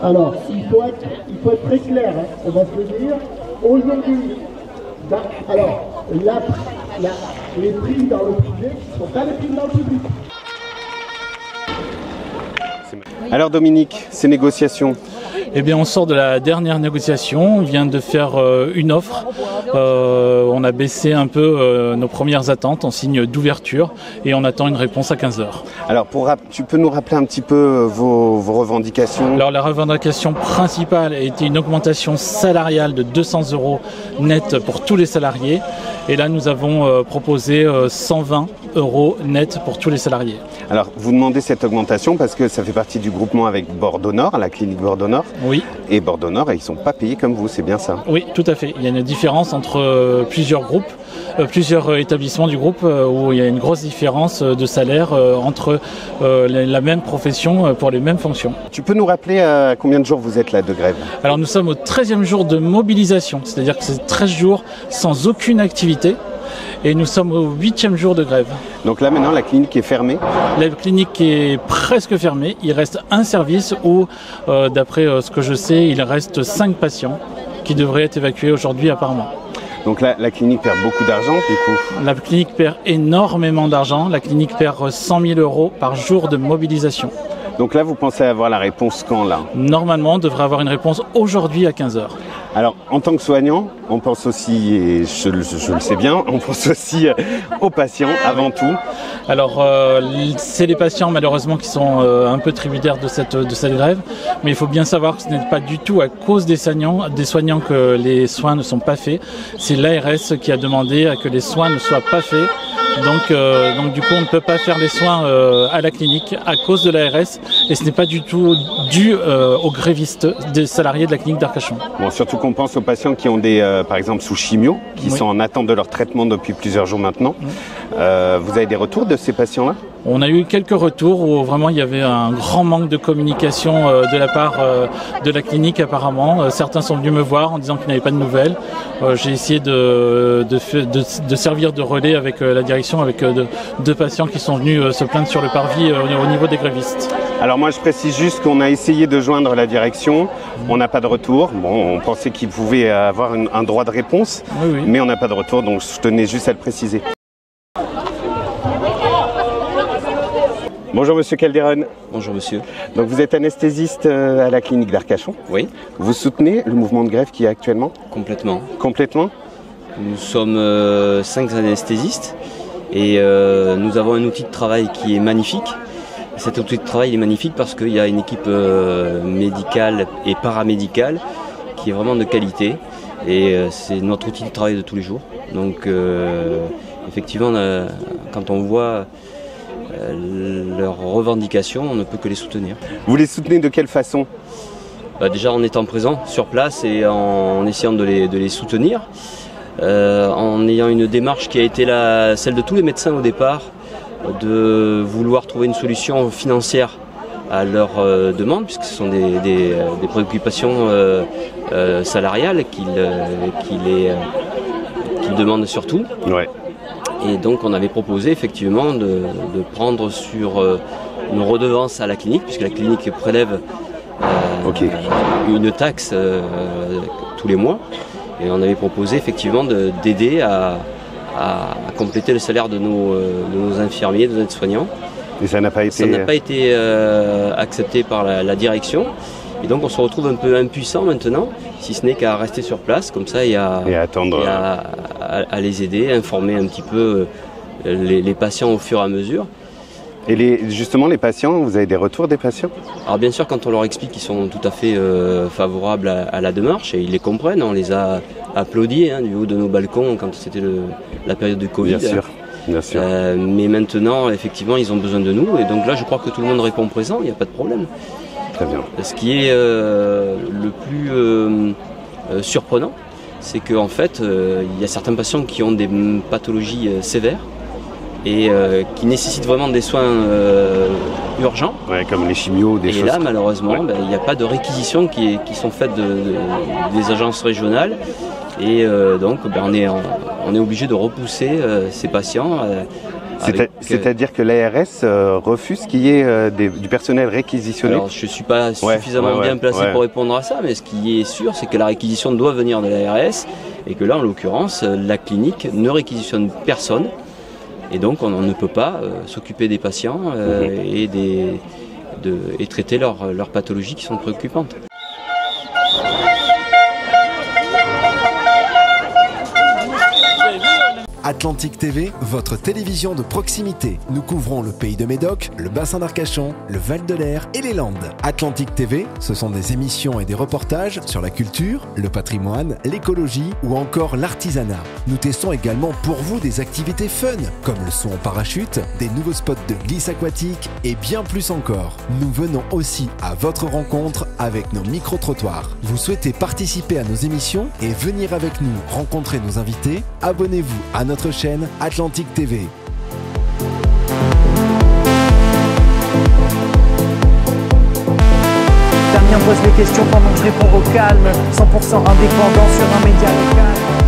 Alors, il faut être très clair, hein, on va se le dire. Aujourd'hui, alors, les primes dans le privé ne sont pas les primes dans le public. Alors Dominique, ces négociations? Eh bien, on sort de la dernière négociation, on vient de faire une offre, on a baissé un peu nos premières attentes en signe d'ouverture et on attend une réponse à 15h. Alors, tu peux nous rappeler un petit peu vos revendications? Alors, la revendication principale a été une augmentation salariale de 200 € net pour tous les salariés et là, nous avons proposé 120 € net pour tous les salariés. Alors, vous demandez cette augmentation parce que ça fait partie du groupement avec Bordeaux-Nord, la clinique Bordeaux-Nord. Oui. Et Bordeaux-Nord, ils ne sont pas payés comme vous, c'est bien ça? Oui, tout à fait. Il y a une différence entre plusieurs groupes, plusieurs établissements du groupe où il y a une grosse différence de salaire entre la même profession pour les mêmes fonctions. Tu peux nous rappeler à combien de jours vous êtes là de grève? Alors nous sommes au 13e jour de mobilisation, c'est-à-dire que c'est 13 jours sans aucune activité. Et nous sommes au 8e jour de grève. Donc là maintenant la clinique est fermée? La clinique est presque fermée. Il reste un service où, d'après ce que je sais, il reste 5 patients qui devraient être évacués aujourd'hui apparemment. Donc là, la clinique perd beaucoup d'argent du coup? La clinique perd énormément d'argent. La clinique perd 100 000 € par jour de mobilisation. Donc là, vous pensez avoir la réponse quand là? Normalement, on devrait avoir une réponse aujourd'hui à 15h. Alors, en tant que soignant, on pense aussi, et je le sais bien, on pense aussi aux patients avant tout. Alors, c'est les patients malheureusement qui sont un peu tributaires de cette grève, mais il faut bien savoir que ce n'est pas du tout à cause des soignants que les soins ne sont pas faits. C'est l'ARS qui a demandé à que les soins ne soient pas faits. Donc du coup, on ne peut pas faire les soins à la clinique à cause de l'ARS et ce n'est pas du tout dû aux grévistes des salariés de la clinique d'Arcachon. Bon, surtout qu'on pense aux patients qui ont par exemple sous chimio, qui sont en attente de leur traitement depuis plusieurs jours maintenant. Vous avez des retours de ces patients-là? On a eu quelques retours où vraiment il y avait un grand manque de communication de la part de la clinique apparemment. Certains sont venus me voir en disant qu'ils n'avaient pas de nouvelles. J'ai essayé de servir de relais avec la direction, avec deux patients qui sont venus se plaindre sur le parvis au niveau des grévistes. Alors moi je précise juste qu'on a essayé de joindre la direction, on n'a pas de retour. Bon, on pensait qu'ils pouvaient avoir un droit de réponse, oui. Mais on n'a pas de retour, donc je tenais juste à le préciser. Bonjour Monsieur Calderon. Bonjour Monsieur. Donc vous êtes anesthésiste à la clinique d'Arcachon. Oui. Vous soutenez le mouvement de grève qui est actuellement? Complètement. Complètement? Nous sommes 5 anesthésistes et nous avons un outil de travail qui est magnifique. Cet outil de travail est magnifique parce qu'il y a une équipe médicale et paramédicale qui est vraiment de qualité et c'est notre outil de travail de tous les jours. Donc effectivement, quand on voit leurs revendications, on ne peut que les soutenir. Vous les soutenez de quelle façon? Déjà en étant présent sur place et en essayant de les soutenir, en ayant une démarche qui a été celle de tous les médecins au départ, de vouloir trouver une solution financière à leurs demandes, puisque ce sont des préoccupations salariales qu'ils demandent surtout. Ouais. Et donc on avait proposé effectivement de prendre sur nos redevances à la clinique, puisque la clinique prélève une taxe tous les mois, et on avait proposé effectivement d'aider à compléter le salaire de nos infirmiers, de nos aides-soignants. Et ça n'a pas été... Ça n'a pas été accepté par la direction. Et donc on se retrouve un peu impuissant maintenant, si ce n'est qu'à rester sur place, comme ça, et à les aider, informer un petit peu les patients au fur et à mesure. Et justement, les patients, vous avez des retours des patients? Alors bien sûr, quand on leur explique qu'ils sont tout à fait favorables à la démarche, et ils les comprennent, on les a applaudis du haut de nos balcons quand c'était la période du Covid. Bien sûr. Bien sûr. Mais maintenant, effectivement, ils ont besoin de nous, et donc là, je crois que tout le monde répond présent, il n'y a pas de problème. Très bien. Ce qui est le plus surprenant, c'est qu'en fait, il y a certains patients qui ont des pathologies sévères et qui nécessitent vraiment des soins urgents. Ouais, comme les chimios, des choses. Et là, malheureusement, il n'y a pas de réquisitions qui sont faites des agences régionales. Et donc, on est obligé de repousser ces patients C'est-à-dire que l'ARS refuse qu'il y ait du personnel réquisitionné? Alors, je ne suis pas suffisamment bien placé pour répondre à ça, mais ce qui est sûr, c'est que la réquisition doit venir de l'ARS et que là, en l'occurrence, la clinique ne réquisitionne personne. Et donc, on ne peut pas s'occuper des patients et traiter leurs pathologies qui sont préoccupantes. Atlantique TV, votre télévision de proximité. Nous couvrons le pays de Médoc, le bassin d'Arcachon, le Val de l'Air et les Landes. Atlantique TV, ce sont des émissions et des reportages sur la culture, le patrimoine, l'écologie ou encore l'artisanat. Nous testons également pour vous des activités fun, comme le saut en parachute, des nouveaux spots de glisse aquatique et bien plus encore. Nous venons aussi à votre rencontre avec nos micro-trottoirs. Vous souhaitez participer à nos émissions et venir avec nous rencontrer nos invités? Abonnez-vous à notre chaîne Atlantique TV. Damien pose les questions pendant que je réponds au calme, 100% indépendant sur un média local.